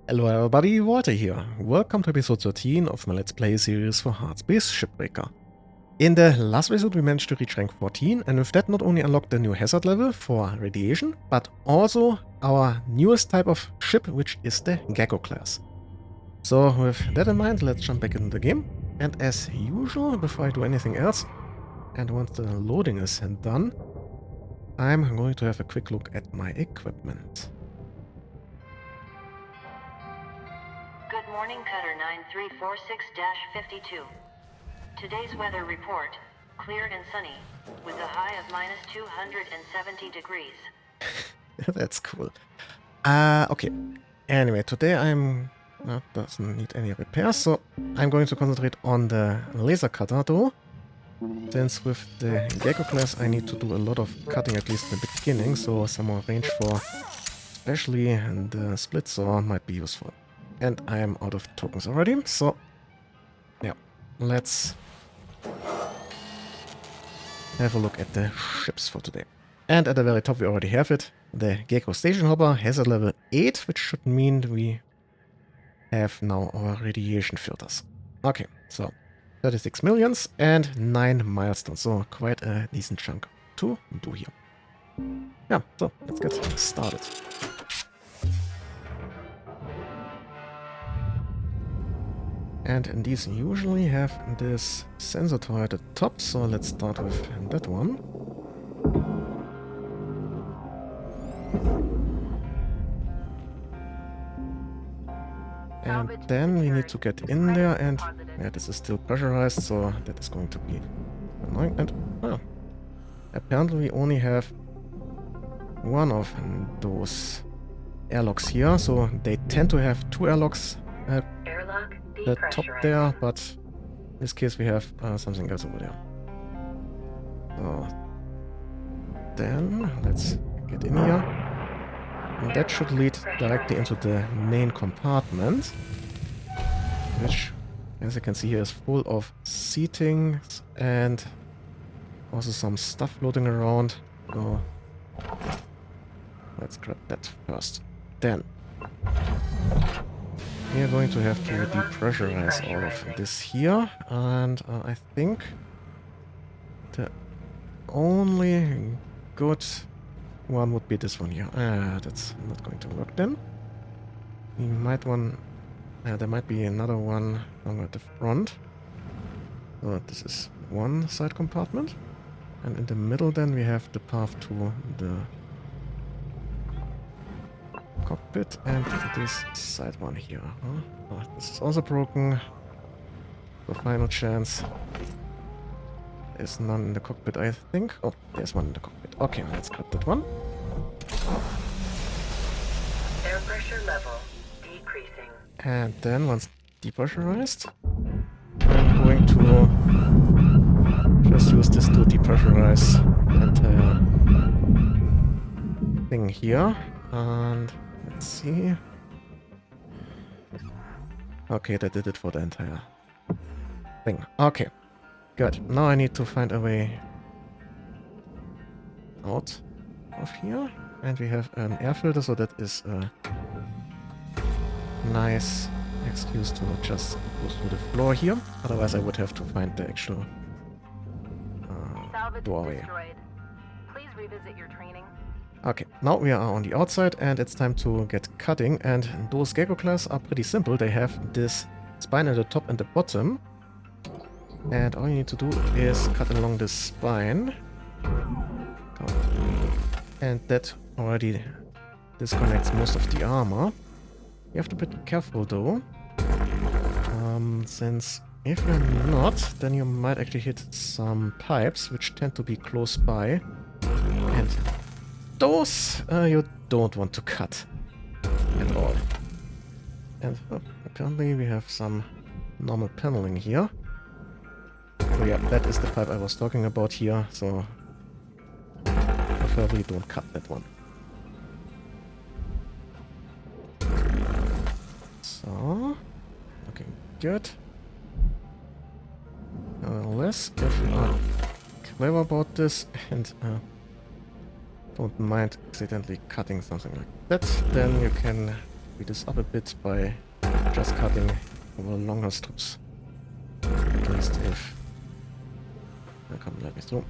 Hello everybody, Walter here. Welcome to episode 13 of my Let's Play series for Hardspace Shipbreaker. In the last episode we managed to reach rank 14 and with that not only unlocked the new hazard level for radiation, but also our newest type of ship, which is the Gecko Class. So with that in mind, let's jump back into the game. And as usual, before I do anything else, and once the loading is done, I'm going to have a quick look at my equipment. Good morning, Cutter 9346-52. Today's weather report, clear and sunny, with a high of minus 270 degrees. That's cool. Okay. Anyway, today doesn't need any repairs, so I'm going to concentrate on the laser cutter though. Since with the Gecko class I need to do a lot of cutting, at least in the beginning, so some more range for especially the split saw might be useful. And I am out of tokens already, so yeah, let's have a look at the ships for today. And at the very top we already have it, the Gecko Station Hopper has a level 8, which should mean we have now our radiation filters. Okay, so 36 millions and 9 milestones, so quite a decent chunk to do here. Yeah, so let's get started. And these usually have this sensor tower at the top, so let's start with that one. And then we need to get in there, and yeah, this is still pressurized, so that is going to be annoying. And apparently we only have one of those airlocks here, so they tend to have two airlocks at the top there, but in this case we have something else over there. So then let's get in here. And that should lead directly into the main compartment, which, as you can see here, is full of seating and also some stuff floating around. So let's grab that first. Then we are going to have to depressurize all of this here, and I think the only good one would be this one here. That's not going to work then. We might there might be another one somewhere at the front. So this is one side compartment. And in the middle then we have the path to the cockpit and this side one here. Oh, this is also broken. The final chance. There's none in the cockpit, I think. Oh, there's one in the cockpit. Okay, let's grab that one. Air pressure level decreasing. And then, once depressurized, I'm going to just use this to depressurize the entire thing here. And let's see. Okay, that did it for the entire thing. Okay. Good. Now I need to find a way out of here. And we have an air filter, so that is a nice excuse to just go through the floor here. Otherwise I would have to find the actual doorway. Please revisit your training. Okay, now we are on the outside and it's time to get cutting. And those Gecko class are pretty simple. They have this spine at the top and the bottom. And all you need to do is cut along the spine. And that already disconnects most of the armor. You have to be careful though. Since if you're not, then you might actually hit some pipes, which tend to be close by. And those you don't want to cut at all. And apparently we have some normal paneling here. Oh yeah, that is the pipe I was talking about here, so preferably don't cut that one. So, looking good. Unless if you are clever about this and don't mind accidentally cutting something like that, then you can speed this up a bit by just cutting over longer strips. At least if... come, let me through.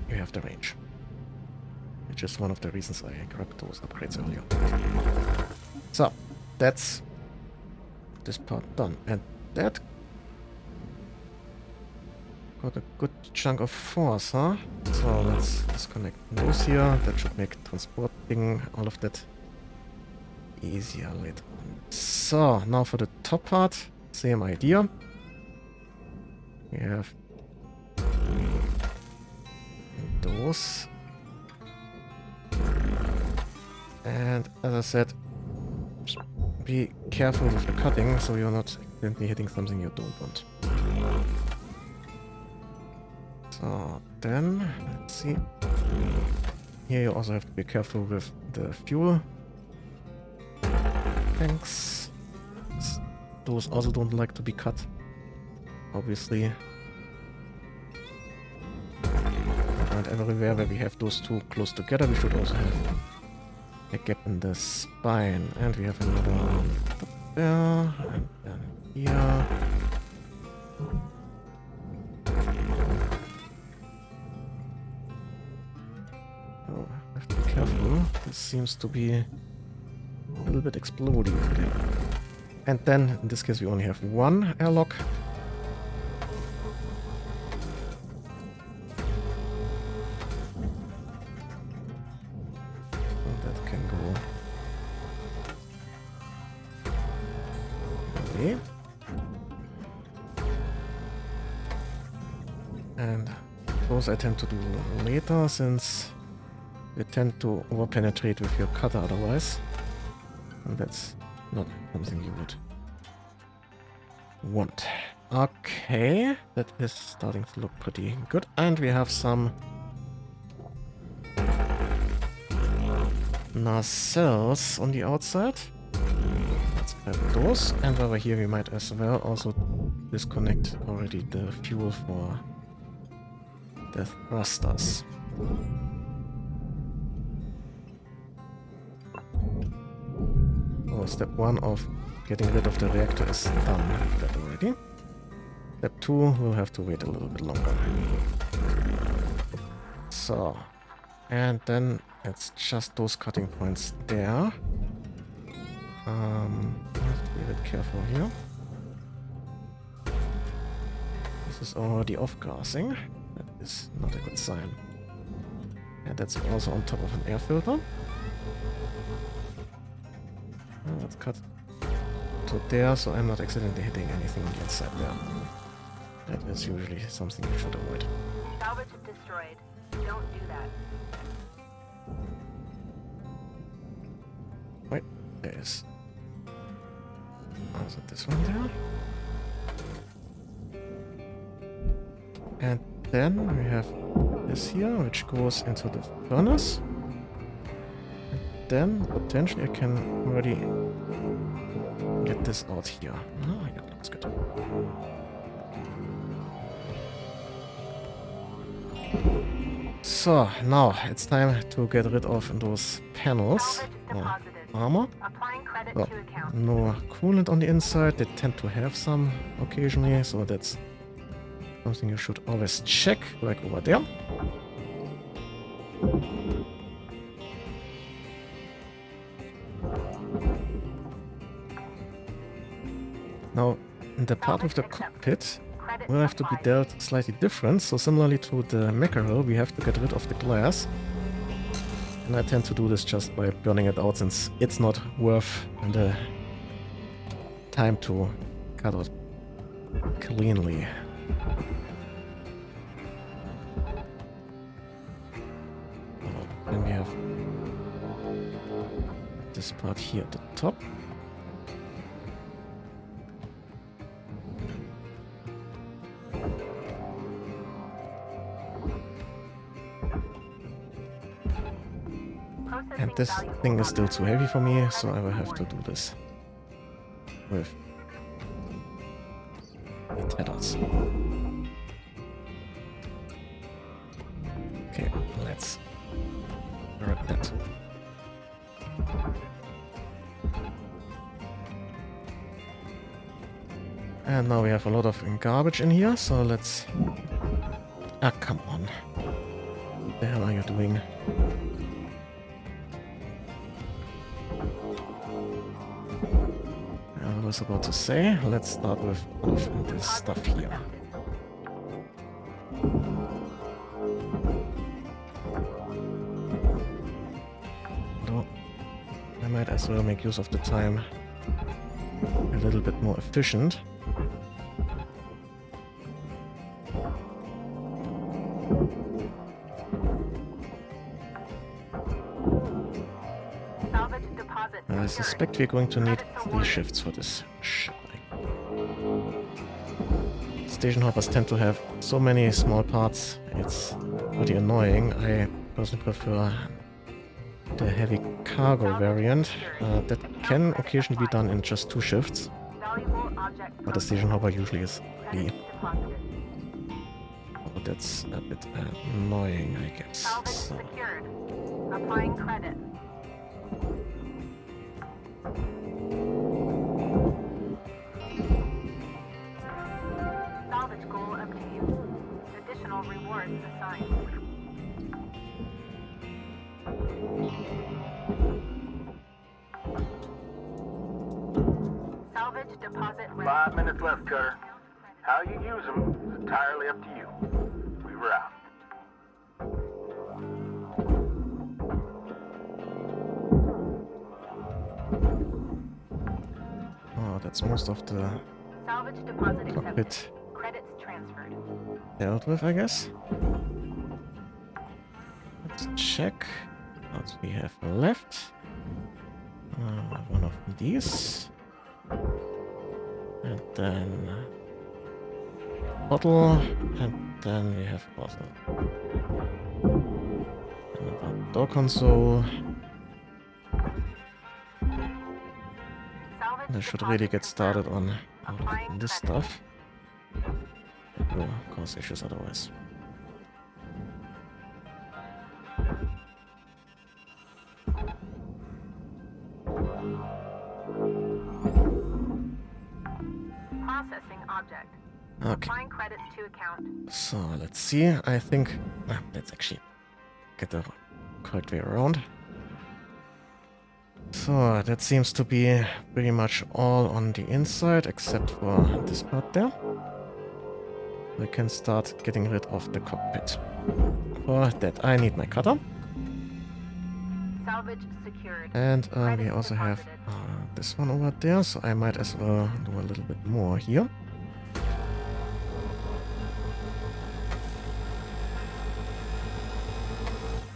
You have the range. Which is one of the reasons I grabbed those upgrades earlier. So, that's this part done. And that got a good chunk of force, huh? So let's disconnect those here. That should make transporting all of that easier later on. So, now for the top part, same idea. We have those. And as I said, be careful with the cutting so you're not accidentally hitting something you don't want. So then, let's see. Here you also have to be careful with the fuel tanks. Those also don't like to be cut, obviously. And everywhere where we have those two close together, we should also have a gap in the spine. And we have another one there, and then here. Oh, I have to be careful. This seems to be a little bit exploding. And then, in this case, we only have one airlock. And those I tend to do later, since they tend to over-penetrate with your cutter otherwise. And that's not something you would want. Okay, that is starting to look pretty good. And we have some nacelles on the outside. Let's grab those. And over here we might as well also disconnect already the fuel for the thrusters. So step 1 of getting rid of the reactor is done with that already. Step 2 will have to wait a little bit longer. So, and then it's just those cutting points there. Have to be a bit careful here. This is already off-gassing. That is not a good sign. And that's also on top of an air filter. Let's cut to there, so I'm not accidentally hitting anything on the inside there. That is usually something you should avoid. Salvage destroyed. Don't do that. Wait, there is. Also this one there. And then we have this here, which goes into the furnace. And then potentially I can already get this out here. Oh, yeah, that's good. So, now it's time to get rid of those panels. Armor. Well, no coolant on the inside. They tend to have some occasionally, so that's something you should always check, like over there. Now, in the part of the cockpit will have to be dealt slightly different, so similarly to the mackerel, we have to get rid of the glass. And I tend to do this just by burning it out, since it's not worth the time to cut it cleanly. Then we have this part here at the top. And this thing is still too heavy for me, so I will have to do this with the tethers. Okay, let's grab that. And now we have a lot of garbage in here, so let's... Ah, come on. What the hell are you doing? I was about to say, let's start with all of this stuff here. Though, I might as well make use of the time a little bit more efficient. I suspect we're going to need 3 shifts for this ship. Station hoppers tend to have so many small parts, it's pretty annoying. I personally prefer the heavy cargo variant. That can occasionally be done in just 2 shifts, but the station hopper usually is 3. Oh, that's a bit annoying, I guess. So. Applying credit. Salvage goal obtained. Additional rewards assigned. Salvage deposit ready. 5 minutes left, Cutter. How you use them is entirely up to you. We were out. Oh, that's most of the Salvage deposit cockpit accepted. Credits transferred. dealt with, I guess. Let's check what we have left. One of these. And then bottle, and then we have bottle. Another door console. I should really get started on this stuff. It will cause issues otherwise. Processing object. Okay. Applying credits to account. So let's see. I think let's actually get the correct way around. So that seems to be pretty much all on the inside except for this part there. We can start getting rid of the cockpit. For that I need my cutter. Salvage secured. And we also have this one over there, so I might as well do a little bit more here.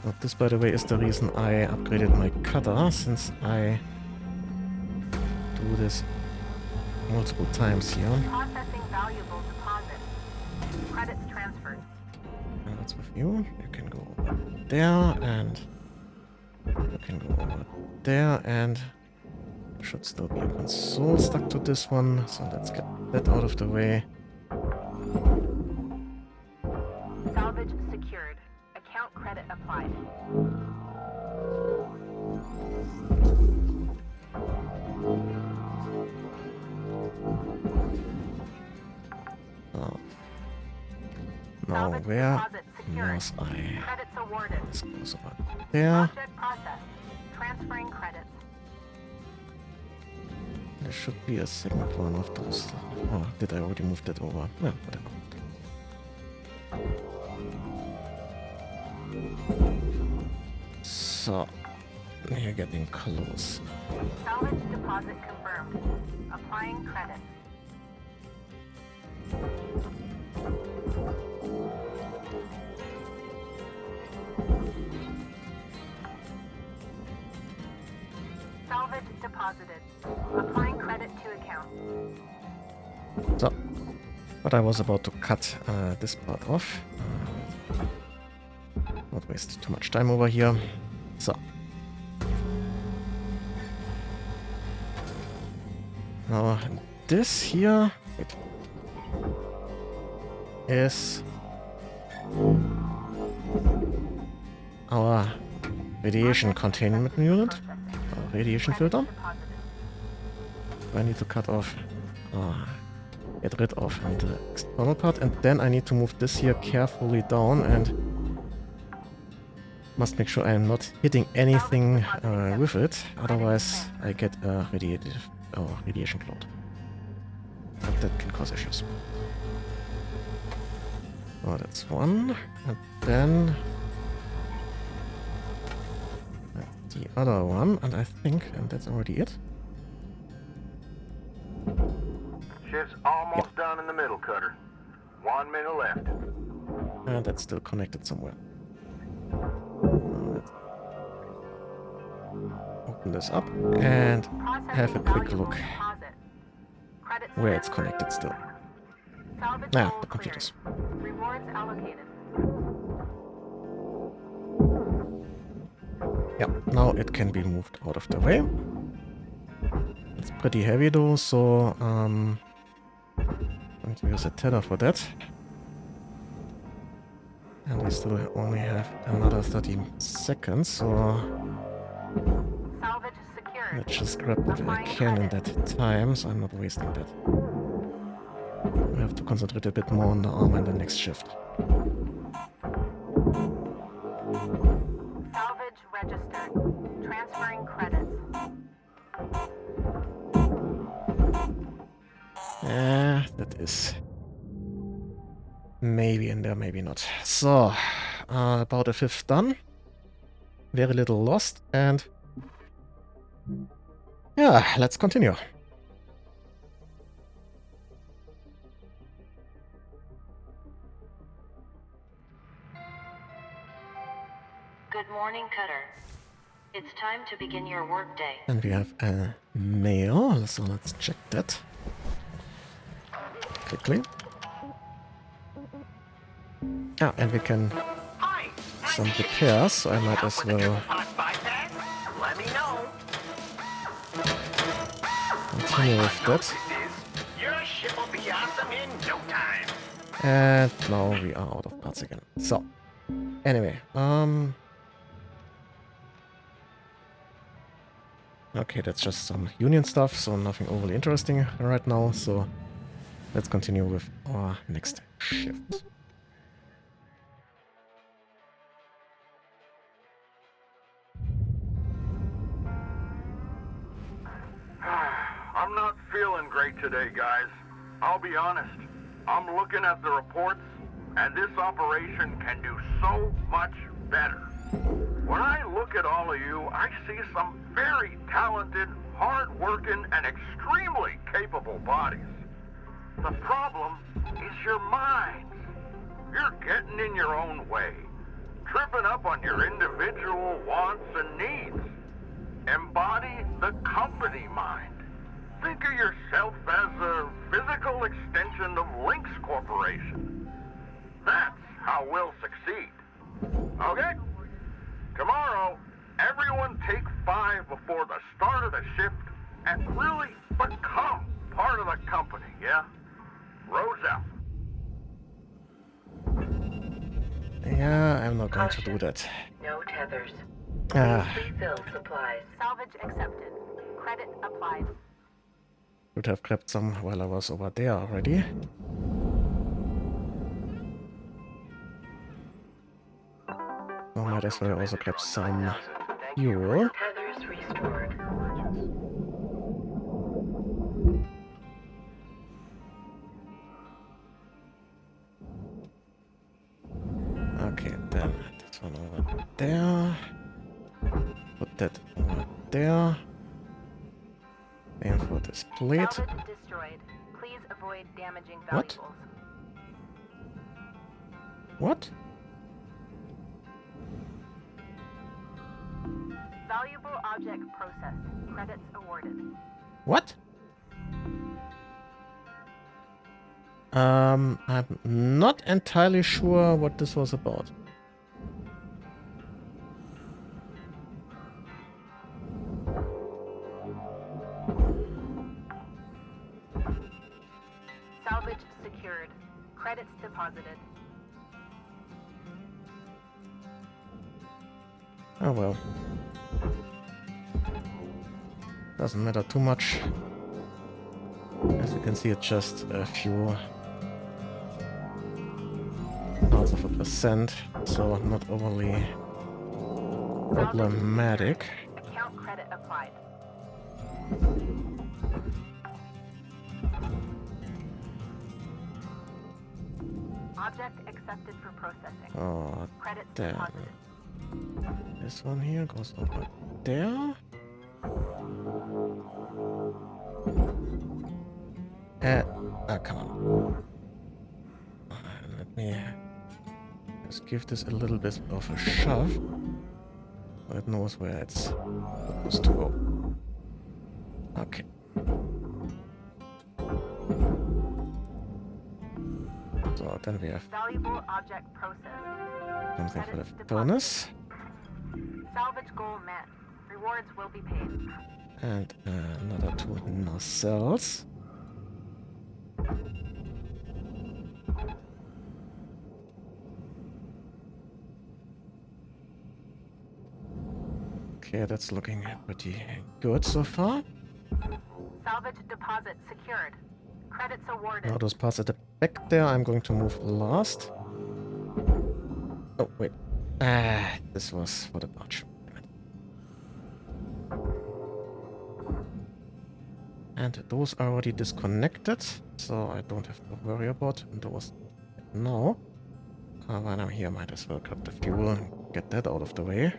Now, this, by the way, is the reason I upgraded my cutter, since I do this multiple times here. Processing valuable deposit. Credits transferred. And what's with you? You can go over there, and you can go over there, and there should still be a console stuck to this one, so let's get that out of the way. Salvage secured. Account credit applied. Oh. Now Salvage where deposit secured. was I? Credits awarded. This goes about there. Object processed. Transferring credits. There should be a second one of those. Oh, did I already move that over? No, whatever. So, we're getting close. Salvage deposit confirmed. Applying credit. Salvage deposited. Applying credit to account. So, but I was about to cut this part off. Not waste too much time over here. So. Now, this here is our radiation containment unit, our radiation filter. I need to cut off get rid of the external part, and then I need to move this here carefully down and must make sure I'm not hitting anything with it, otherwise I get a radiation cloud. And that can cause issues. Oh, that's one. And then the other one, and I think, and that's already it. Shift's almost done in the middle, Cutter. 1 minute left. And that's still connected somewhere. Let's open this up and have a quick look where it's connected still. The computers. Rewards allocated. Yeah, now it can be moved out of the way. It's pretty heavy though, so I'm going to use a tether for that. And we still only have another 13 seconds, so Salvage secured. let's just grab what I can in that time, so I'm not wasting that. We have to concentrate a bit more on the armor in the next shift. Salvage registered. Transferring credits. That is maybe in there, maybe not. So, about a fifth done. Very little lost, and yeah, let's continue. Good morning, Cutter. It's time to begin your workday. And we have a mail, so let's check that quickly. Ah, and we can some repairs, so I might as well Let me know. continue with that. Your ship will be awesome in no time. And now we are out of parts again. So, anyway, okay, that's just some Union stuff, so nothing overly interesting right now, so let's continue with our next shift. I'm not feeling great today, guys. I'll be honest. I'm looking at the reports, and this operation can do so much better. When I look at all of you, I see some very talented, hard-working, and extremely capable bodies. The problem is your minds. You're getting in your own way, tripping up on your individual wants and needs. Embody the company mind. Think of yourself as a physical extension of LYNX Corporation. That's how we'll succeed. Okay? Tomorrow, everyone take 5 before the start of the shift and really become part of the company, yeah? Rose out. Yeah, I'm not going to do that. No tethers. Ah, Refill supplies. Salvage accepted. Credit applied. would have grabbed some while I was over there already. So might as well also grab some fuel. Tethers restored. Okay, then this one over there. Put that over there. And for this plate. Salvage destroyed. Please avoid damaging What? valuables. What? Valuable object processed. Credits awarded. What? I'm not entirely sure what this was about. Salvage secured. Credits deposited. Oh well. Doesn't matter too much. As you can see, it's just a few parts of a percent, so not overly problematic. Account credit applied. Object accepted for processing. Oh, Credits damn. deposited. This one here goes over there. Come on. Let me just give this a little bit of a shove, so it knows where it's supposed to go. Okay. So then we have Valuable object processed. something for the Credits furnace. Salvage goal met. Rewards will be paid. And another 2 nacelles. Okay, that's looking pretty good so far. Salvage deposit secured. Credits awarded. Now those parts at the back there, I'm going to move last. Oh, wait. This was for the barge. And those are already disconnected, so I don't have to worry about those now. When I'm here, might as well cut the fuel and get that out of the way.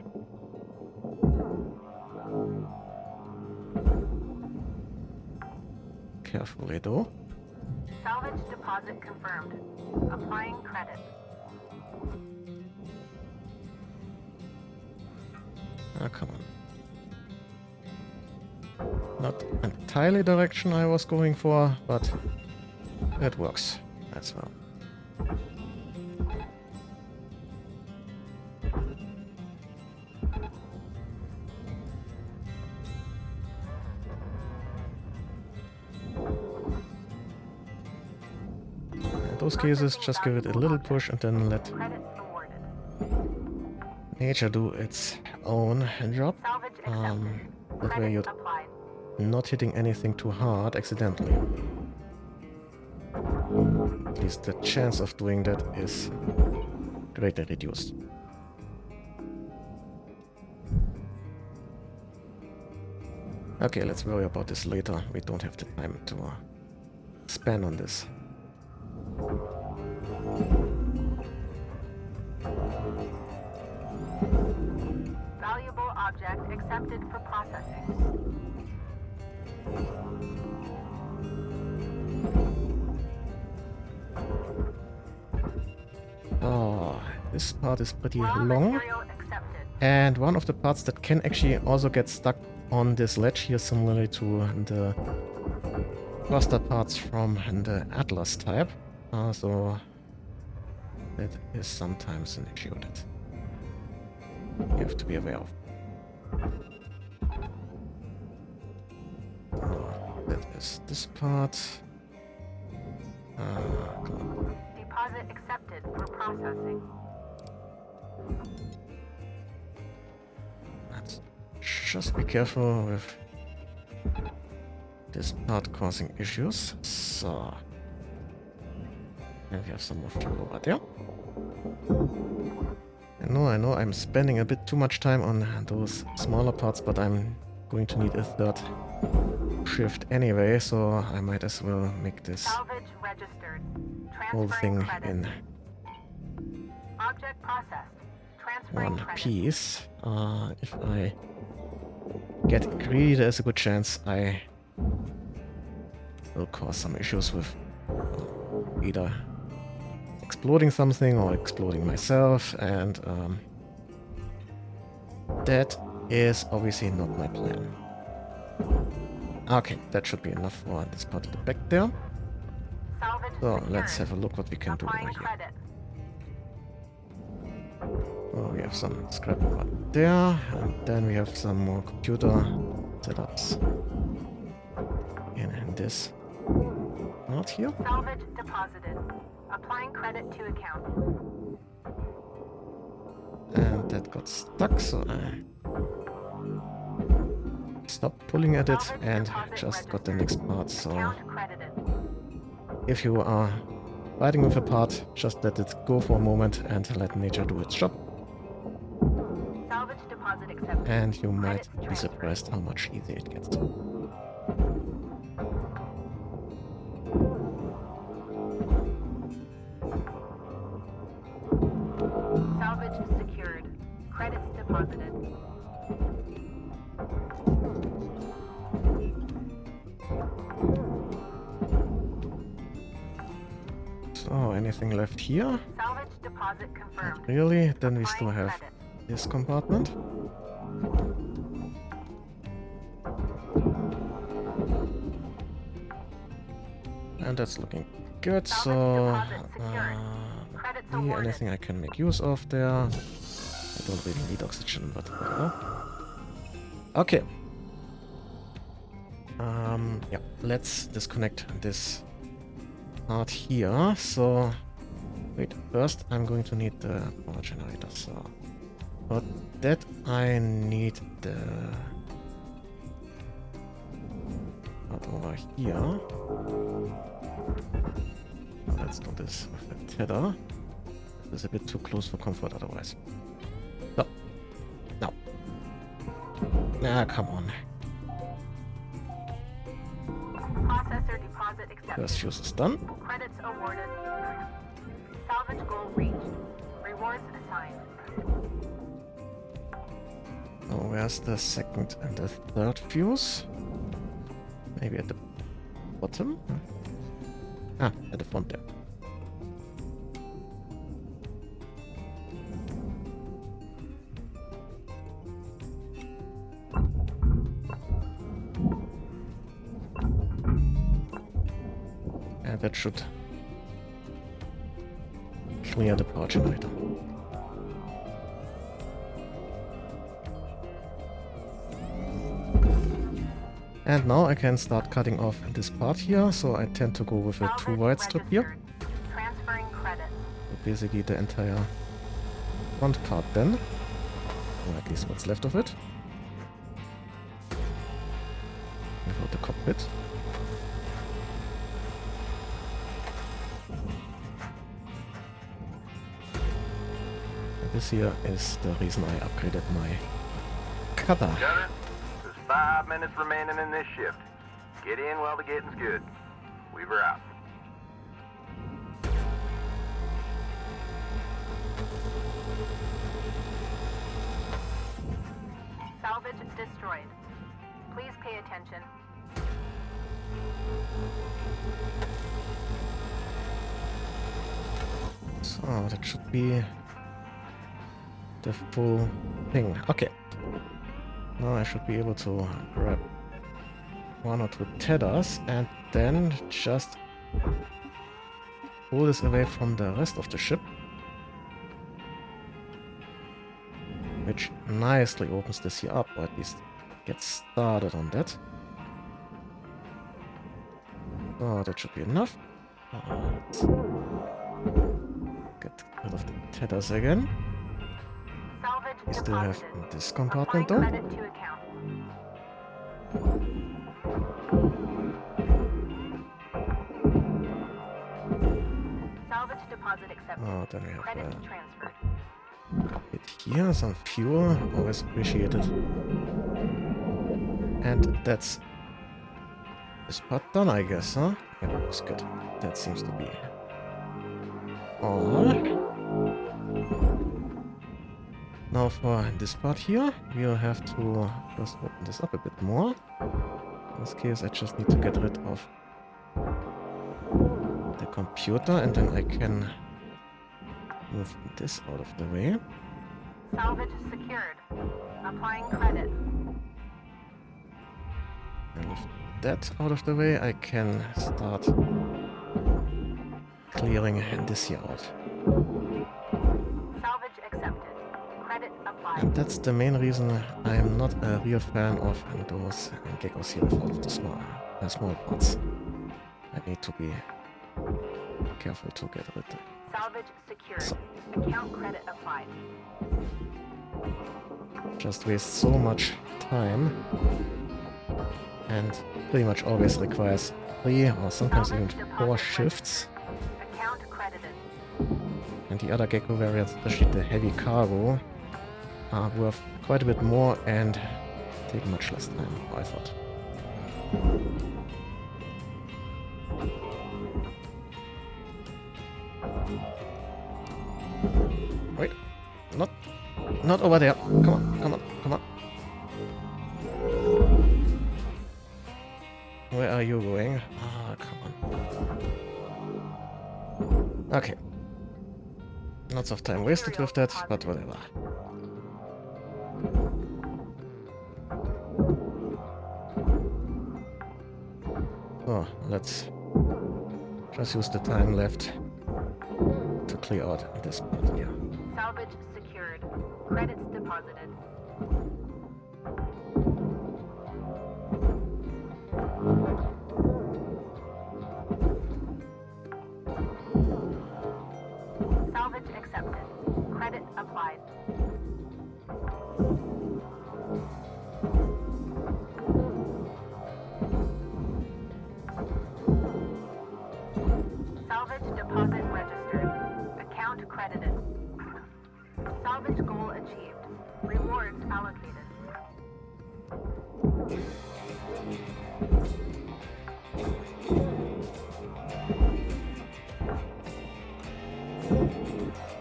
Carefully though. Salvage deposit confirmed. Applying credit. Ah, come on. Not entirely the direction I was going for, but it works as well. In those cases, just give it a little push and then let Credits awarded. nature do its own job. Salvage accepted. That way Credit you're applied. not hitting anything too hard accidentally. At least the chance of doing that is greatly reduced. Okay, let's worry about this later. We don't have the time to spend on this. Valuable object accepted for processing. Oh, this part is pretty Raw long. material accepted. And one of the parts that can actually also get stuck on this ledge here, similarly to the cluster parts from the Atlas type. So that is sometimes an issue that you have to be aware of. That is this part. Come on. Deposit accepted for processing. Let's just be careful with this part causing issues. So, and we have some more fuel over there. I know I'm spending a bit too much time on those smaller parts, but I'm going to need a third shift anyway, so I might as well make this Salvage registered. whole Transferring thing credit. in Object processed. Transferring one credit. piece. If I get greedy, there's a good chance I will cause some issues with either exploding something or exploding myself, and that is obviously not my plan. Okay, that should be enough for this part of the back there. Salvage So secured. let's have a look what we can do over Applying here. credit. Oh, we have some scrap over there, and then we have some more computer setups in this part here. Salvage deposited. Applying credit to account. And that got stuck, so I stopped pulling at it and just got the next part, so Account credited. if you are fighting with a part, just let it go for a moment and let nature do its job. Salvage deposit accepted. And you might Credits be transferred. surprised how much easier it gets. Salvage secured. Credits deposited. So, anything left here? Salvage deposit confirmed. Really? Then we still Applying have credit. this compartment. And that's looking good, so... Salvage deposit secured. Credits awarded. anything I can make use of there. I don't really need oxygen, but whatever. Okay. Yeah, let's disconnect this part here. So, wait, first I'm going to need the power generator, so... For that I need the... part over here. Let's do this with the tether. This is a bit too close for comfort otherwise. So, now. Ah, come on. Processor deposit accepted. First fuse is done. Credits awarded. Salvage goal reached. Rewards assigned. Oh, where's the second and the third fuse? Maybe at the bottom? Ah, at the front there. And that should clear the power generator. And now I can start cutting off this part here, so I tend to go with a 2 wide strip here. Transferring credit. So basically the entire front part then, or at least what's left of it. Without the cockpit. And this here is the reason I upgraded my cutter. Gunner, there's 5 minutes remaining in this shift. Get in while the getting's good. Weaver out. Salvage destroyed. Please pay attention. So that should be the full thing. Okay. Now I should be able to grab 1 or 2 tethers and then just pull this away from the rest of the ship. Which nicely opens this here up, or at least gets started on that. So that should be enough. Let's get rid of the tethers again. Salvage We still have deposited. this compartment Applying though. credit to account. Salvage deposit accepted. Oh, then we have Credit transferred. a bit here, some fuel, always appreciated. And that's this part done, I guess, huh? Yeah, that's good. That seems to be all. Now for this part here, we'll have to just open this up a bit more. In this case, I just need to get rid of the computer, and then I can move this out of the way. Salvage secured. Applying credit. And with that out of the way, I can start clearing this here out. Salvage accepted. Credit applied. And that's the main reason I am not a real fan of those geckos here with all of the small parts. I need to be careful to get rid of. Salvage secured. So. Account credit applied. Just waste so much time and pretty much always requires 3 or sometimes even 4 shifts. Account credited. And the other Gecko variants, especially the heavy cargo, are worth quite a bit more and take much less time, I thought. Wait, not over there. Come on, come on, come on. Where are you going? Ah, come on. Okay. Lots of time wasted with that, but whatever. So, let's just use the time left to clear out this part here. Salvage secured. Credits deposited. Salvage accepted. Credit applied. Salvage deposit registered. Account credited. Salvage goal achieved. Rewards allocated.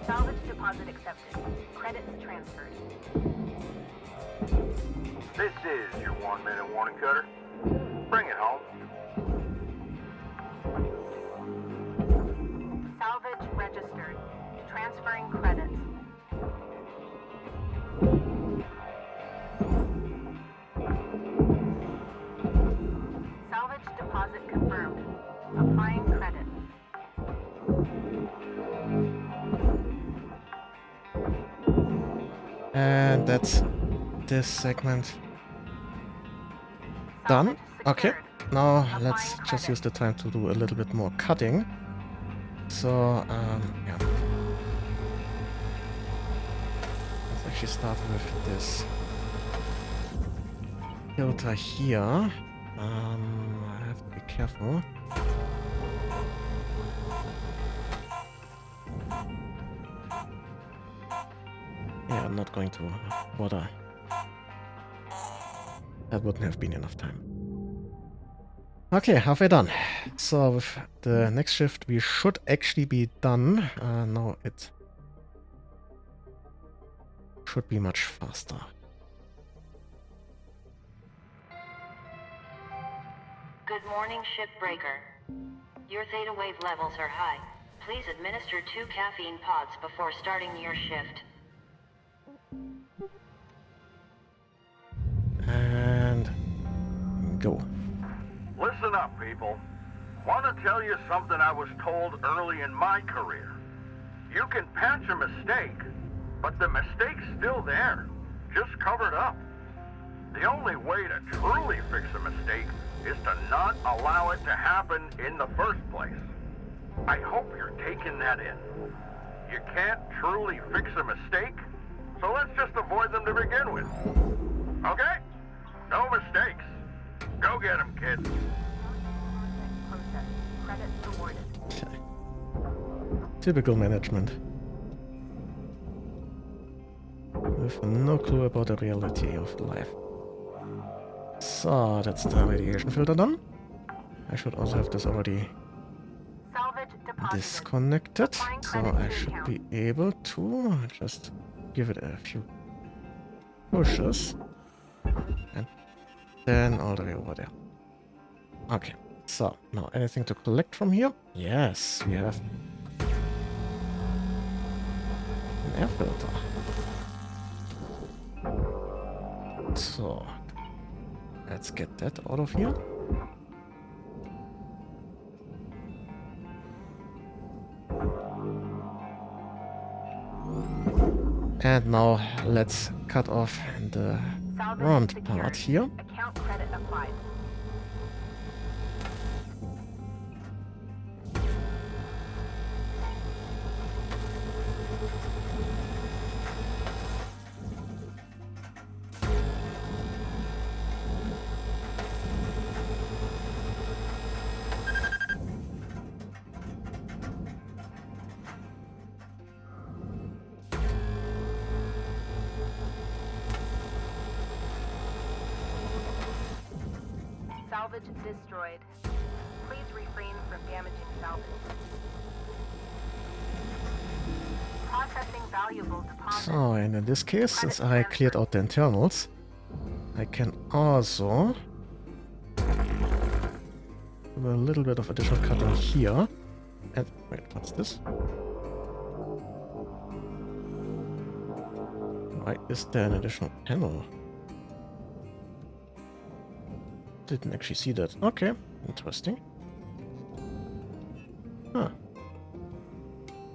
Salvage deposit accepted. Credits transferred. This is your 1-minute warning cutter. Bring it home. Salvage registered. Transferring credits. Salvage deposit confirmed. Applying credit. And that's this segment done. Okay, now let's just use the time to do a little bit more cutting. So, yeah. Let's actually start with this filter here. I have to be careful. Yeah, I'm not going to bother. That wouldn't have been enough time. Okay, halfway done. So with the next shift we should actually be done. Now it should be much faster. Good morning, Shipbreaker. Your theta wave levels are high. Please administer 2 caffeine pods before starting your shift. And go. Listen up, people. Want to tell you something I was told early in my career. You can patch a mistake, but the mistake's still there, just covered up. The only way to truly fix a mistake is to not allow it to happen in the first place. I hope you're taking that in. You can't truly fix a mistake, so let's just avoid them to begin with. Okay? No mistakes. Go get them, kids. Process. Credits rewarded. Typical management. With no clue about the reality of life. So, that's the radiation filter done. I should also have this already disconnected. So I should be able to just give it a few pushes. And then all the way over there. Okay, so now anything to collect from here? Yes, we have an air filter. So let's get that out of here. And now let's cut off the round part here. Account credit applied. Salvage destroyed. Please refrain from damaging salvage. Processing valuable deposits. So, and in this case, since I cleared out the internals, I can also do a little bit of additional cutting here. And wait, what's this? Why is there an additional panel? Didn't actually see that. Okay, interesting. Huh.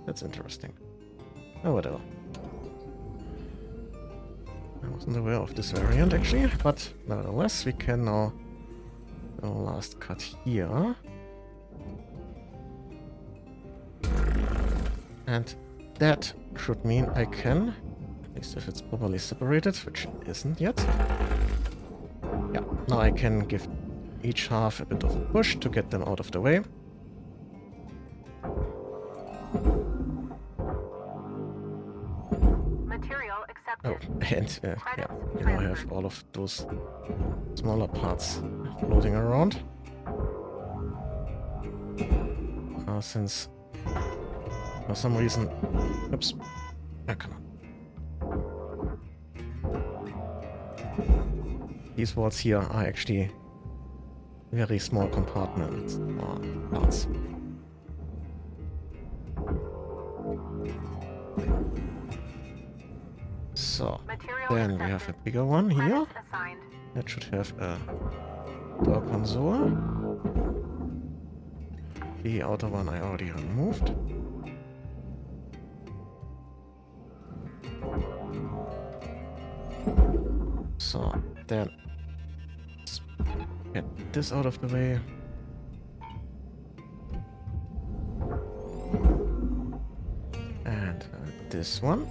That's interesting. Oh, whatever. I wasn't aware of this variant actually, but nevertheless, we can now do a last cut here. And that should mean I can, at least if it's properly separated, which it isn't yet. Yeah, now I can give each half a bit of a push to get them out of the way. Material accepted. Oh, and yeah, you know, I have all of those smaller parts floating around. Since for some reason, oops, oh, come on. These walls here are actually very small compartments or parts. So, then we have a bigger one here. That should have a door console. The outer one I already removed. So, then let's get this out of the way. And this one.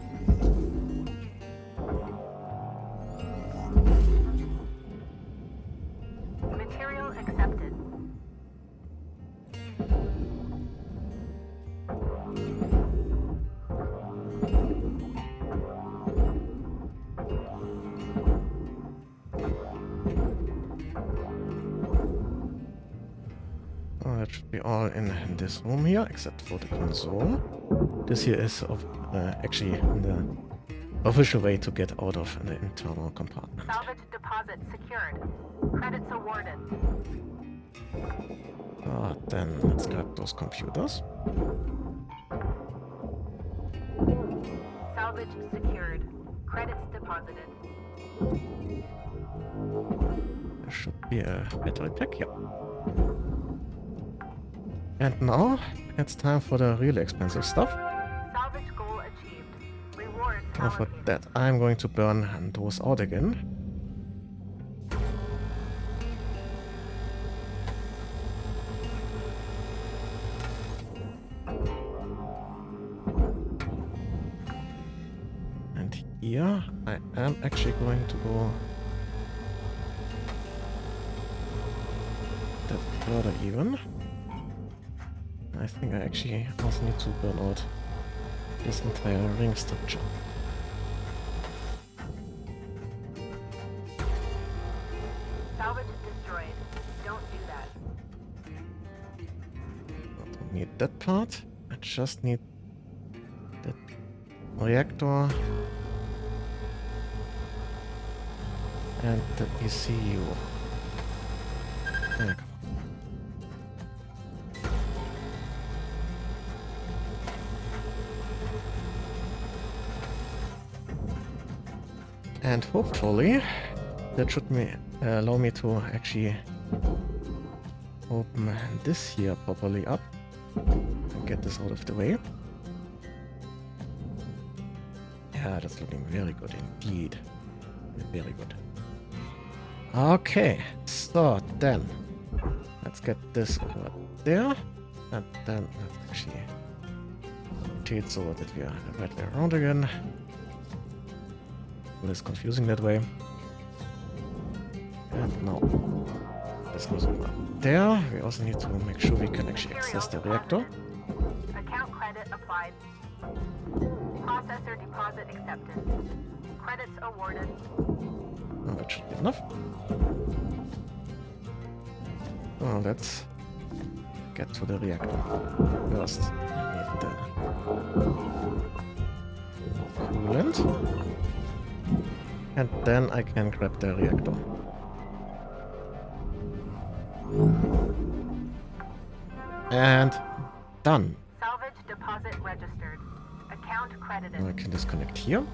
Material accepted. That should be all in this room here, except for the console. This here is actually the official way to get out of the internal compartment. Salvage deposit secured. Credits awarded. Then let's grab those computers. Salvage secured. Credits deposited. There should be a battery pack, yeah. And now it's time for the really expensive stuff. Salvage goal achieved. Rewards And for allocated. that, I'm going to burn those out again. And here, I am actually going to go that further even. I think I actually also need to burn out this entire ring structure. Salvage destroyed. Don't do that. I don't need that part. I just need that reactor and the ECU. There you go. And hopefully that should allow me to actually open this here properly up and get this out of the way. Yeah, that's looking very good indeed. Very good. Okay, so then let's get this over there, and then let's actually rotate it so that we are the right way around again. It is confusing that way. And now this goes over there. We also need to make sure we can actually access the reactor. Account credit applied. Processor deposit accepted. Credits awarded. Oh, that should be enough. Well, let's get to the reactor. First, I need the coolant. And then I can grab the reactor. And done. Salvage deposit registered. Account credited. Now I can disconnect here.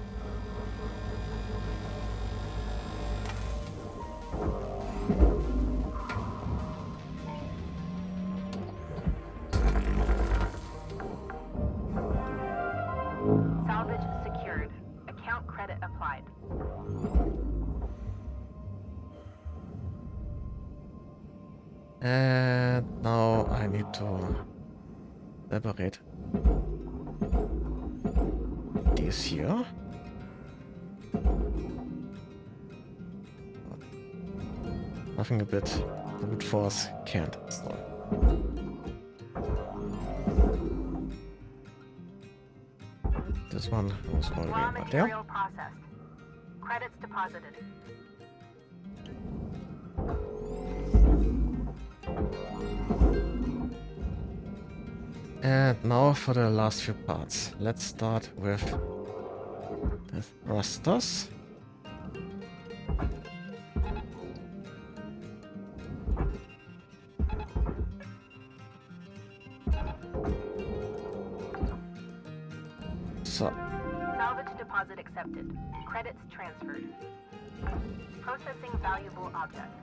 Salvage secured. Account credit applied. And now I need to separate these here. Nothing a bit brute force can't install. This one goes all the way Raw over there. material processed. Credits deposited. And now for the last few parts. Let's start with the thrusters. So, Salvage deposit accepted. Credits transferred. Processing valuable object.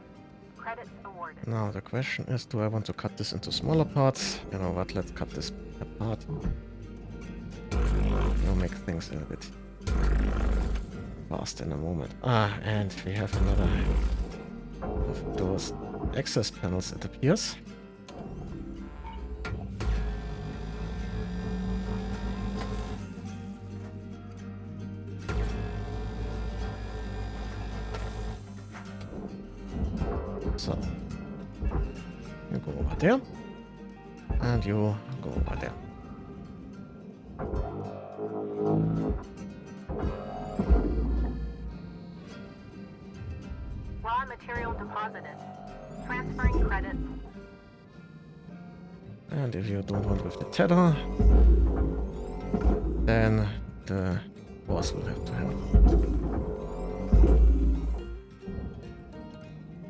Credits awarded. now the question is, do I want to cut this into smaller parts? You know what, let's cut this apart. We'll make things a bit fast in a moment. Ah, and we have another of those access panels, it appears. So, you go over there, and you go over there. Raw material deposited. Transferring credits. And if you don't want with the tether, then the boss will have to help.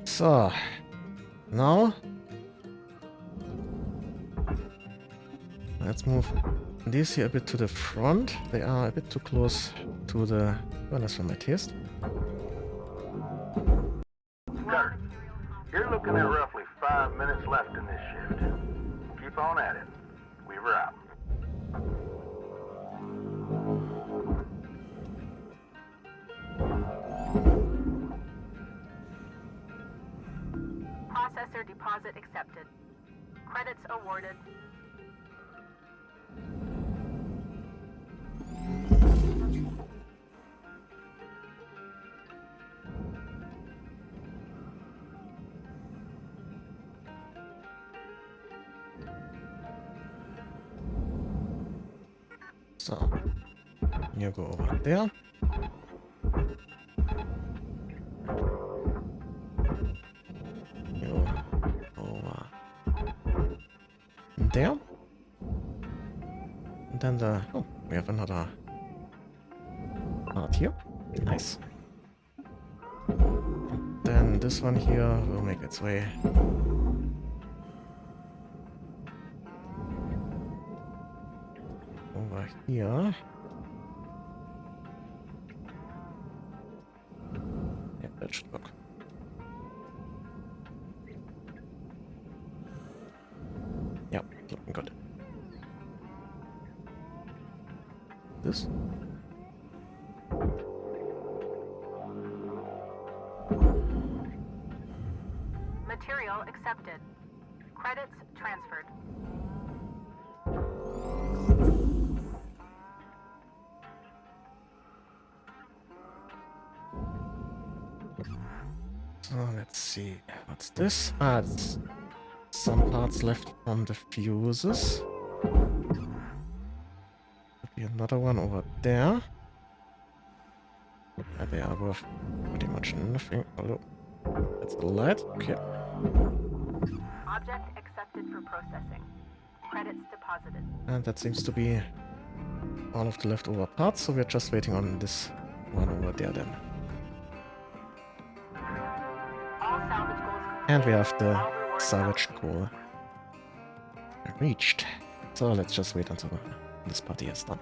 So, now let's move these here a bit to the front. They are a bit too close to the furnace for my taste. Cutter, you're looking at roughly 5 minutes left in this shift. Keep on at it. Weaver out. Processor deposit accepted. Credits awarded. So, you go over there. You over there. And then we have another part here. Nice. Then this one here will make its way over here. Yeah, that should work. Yeah, looking good. This. Material accepted. Credits transferred. So let's see. What's this? Ah, it's some parts left from the fuses. Could be another one over there. They are worth pretty much nothing. Although that's a light. Okay. Object accepted for processing. Credits deposited. And that seems to be all of the leftover parts, so we're just waiting on this one over there then. All salvage goals complete. And we have the All rewards salvage allocated. goal reached. So let's just wait until this party is done.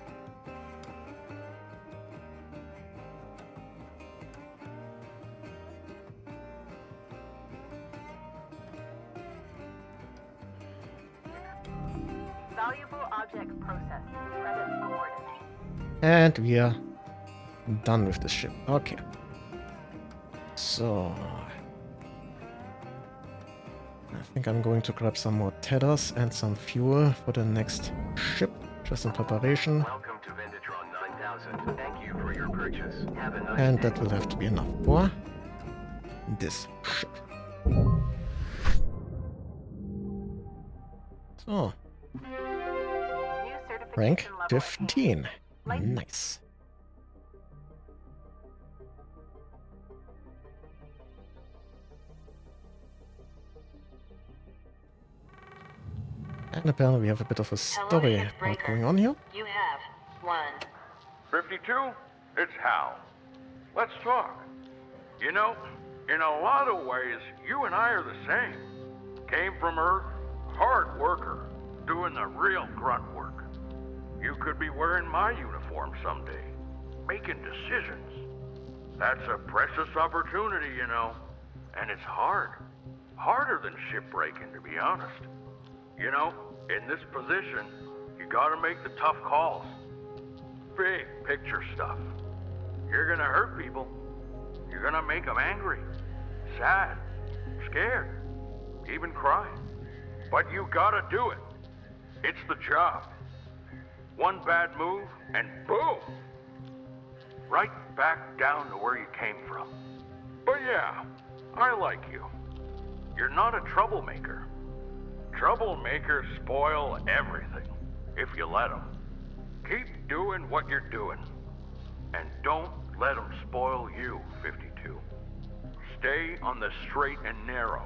Valuable object processed. Credits awarded. And we are done with the ship. Okay. So I think I'm going to grab some more tethers and some fuel for the next ship, just in preparation. Welcome to Vendatron 9000. Thank you for your purchase. Have a nice And day. that will have to be enough for this ship. So, New certification rank level 15. Like- Nice. And apparently we have a bit of a story Shipbreaker. going on here. You have 1. 52? It's Hal. Let's talk. You know, in a lot of ways, you and I are the same. Came from Earth, hard worker, doing the real grunt work. You could be wearing my uniform someday, making decisions. That's a precious opportunity, you know. And it's hard. Harder than shipbreaking, to be honest. You know, in this position, you gotta make the tough calls. Big picture stuff. You're gonna hurt people. You're gonna make them angry, sad, scared, even cry. But you gotta do it. It's the job. One bad move, and boom! Right back down to where you came from. But yeah, I like you. You're not a troublemaker. Troublemakers spoil everything, if you let them. Keep doing what you're doing. And don't let them spoil you, 52. Stay on the straight and narrow.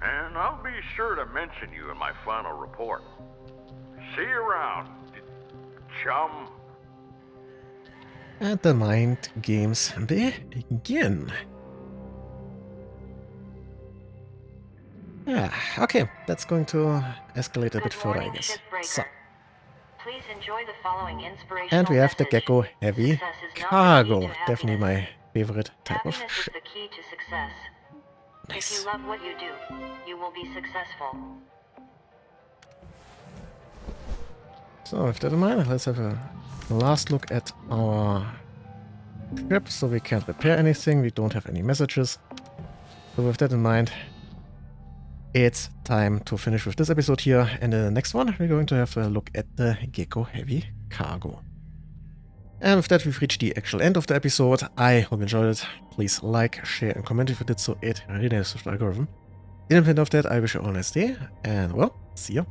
And I'll be sure to mention you in my final report. See you around, chum. And the mind games begin. Yeah, okay, that's going to escalate a bit Good further, I morning, guess. Shipbreaker. So, Please enjoy the following inspirational and we have the message. Gecko Heavy Success is not the key Cargo, to definitely happiness. my favorite type of Happiness ship. is the key to success. If Nice. you love what you do, you will be successful. So with that in mind, let's have a last look at our ship. So we can't repair anything, we don't have any messages. So with that in mind, it's time to finish with this episode here. And in the next one, we're going to have a look at the Gecko Heavy Cargo. And with that, we've reached the actual end of the episode. I hope you enjoyed it. Please like, share, and comment if you did so. It really helps with the algorithm. In the end of that, I wish you all a nice day, and well, see ya.